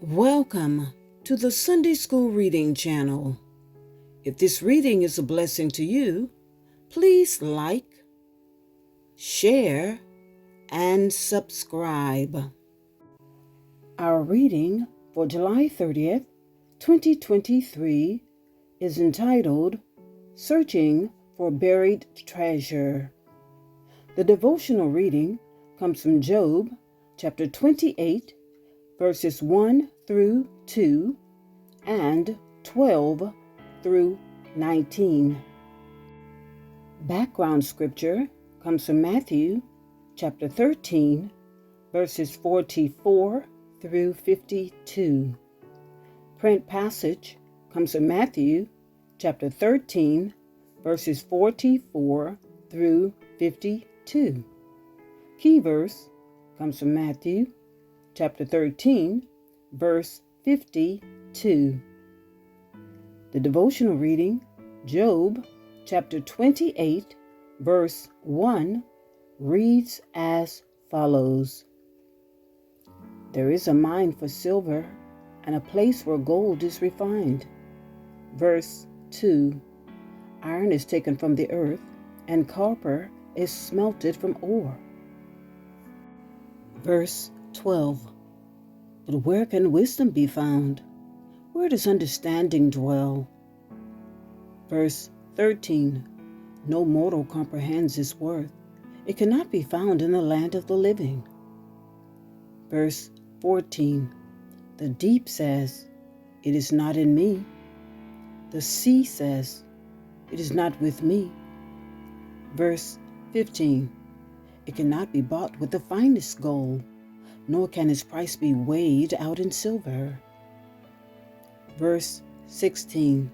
Welcome to the Sunday School Reading Channel. If this reading is a blessing to you, please like, share, and subscribe. Our reading for July 30th, 2023 is entitled Searching for Buried Treasure. The devotional reading comes from Job chapter 28, verses 1 through 2 and 12 through 19. Background scripture comes from Matthew chapter 13, verses 44 through 52. Print passage comes from Matthew chapter 13, verses 44 through 52. Key verse comes from Matthew chapter 13, verse 52. The devotional reading, Job chapter 28, verse 1, reads as follows. There is a mine for silver, and a place where gold is refined. Verse 2. Iron is taken from the earth, and copper is smelted from ore. Verse 12. But where can wisdom be found? Where does understanding dwell? Verse 13. No mortal comprehends its worth. It cannot be found in the land of the living. Verse 14. The deep says, it is not in me. The sea says, it is not with me. Verse 15. It cannot be bought with the finest gold, nor can its price be weighed out in silver. Verse 16.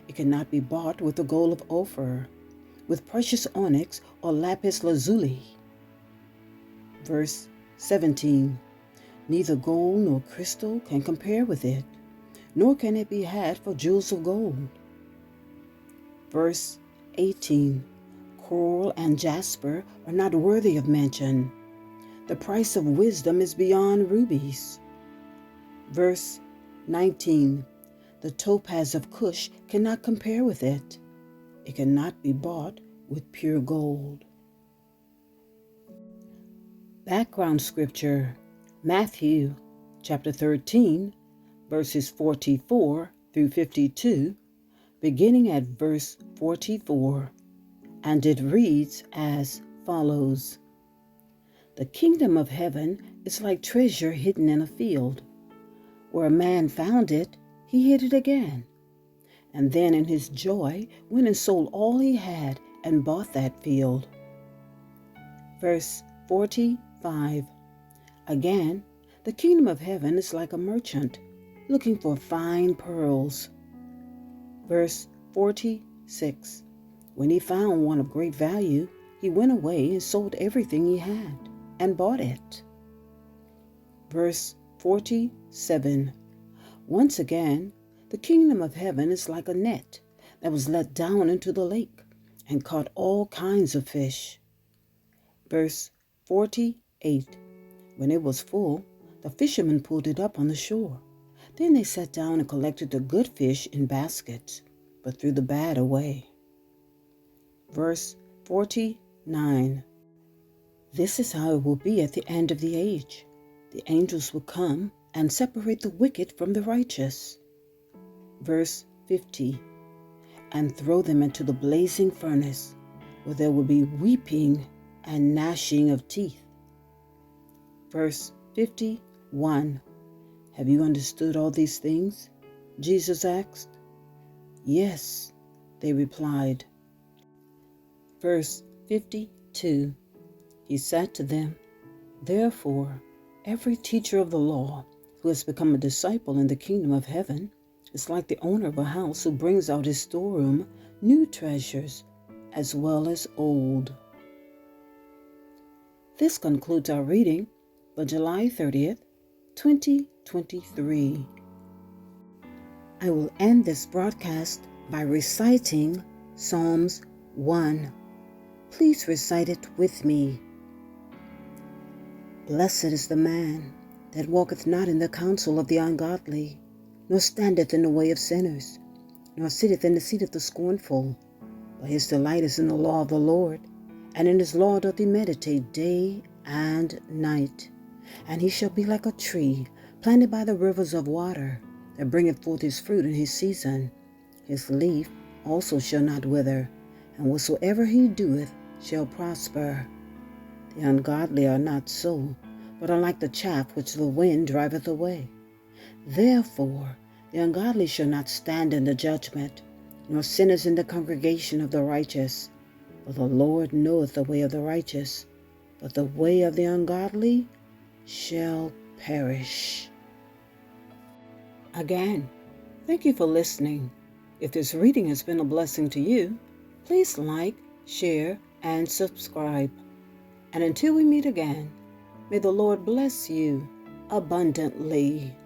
It cannot be bought with the gold of Ophir, with precious onyx or lapis lazuli. Verse 17. Neither gold nor crystal can compare with it, nor can it be had for jewels of gold. Verse 18. Coral and jasper are not worthy of mention. The price of wisdom is beyond rubies. Verse 19. The topaz of Cush cannot compare with it. It cannot be bought with pure gold. Background scripture, Matthew chapter 13, verses 44 through 52, beginning at verse 44, and it reads as follows. The kingdom of heaven is like treasure hidden in a field. Where a man found it, he hid it again. And then in his joy went and sold all he had and bought that field. Verse 45. Again, the kingdom of heaven is like a merchant looking for fine pearls. Verse 46. When he found one of great value, he went away and sold everything he had and bought it. Verse 47. Once again, the kingdom of heaven is like a net that was let down into the lake and caught all kinds of fish. Verse 48. When it was full, the fishermen pulled it up on the shore. Then they sat down and collected the good fish in baskets, but threw the bad away. Verse 49. This is how it will be at the end of the age. The angels will come and separate the wicked from the righteous. Verse 50. And throw them into the blazing furnace, where there will be weeping and gnashing of teeth. Verse 51. Have you understood all these things? Jesus asked. Yes, they replied. Verse 52. He said to them, Therefore, every teacher of the law who has become a disciple in the kingdom of heaven is like the owner of a house who brings out his storeroom new treasures as well as old. This concludes our reading for July 30th, 2023. I will end this broadcast by reciting Psalms 1. Please recite it with me. Blessed is the man that walketh not in the counsel of the ungodly, nor standeth in the way of sinners, nor sitteth in the seat of the scornful. But his delight is in the law of the Lord, and in his law doth he meditate day and night. And he shall be like a tree planted by the rivers of water, that bringeth forth his fruit in his season. His leaf also shall not wither, and whatsoever he doeth shall prosper. The ungodly are not so, but are like the chaff which the wind driveth away. Therefore the ungodly shall not stand in the judgment, nor sinners in the congregation of the righteous. For the Lord knoweth the way of the righteous, but the way of the ungodly shall perish. Again, thank you for listening. If this reading has been a blessing to you, please like, share, and subscribe. And until we meet again, may the Lord bless you abundantly.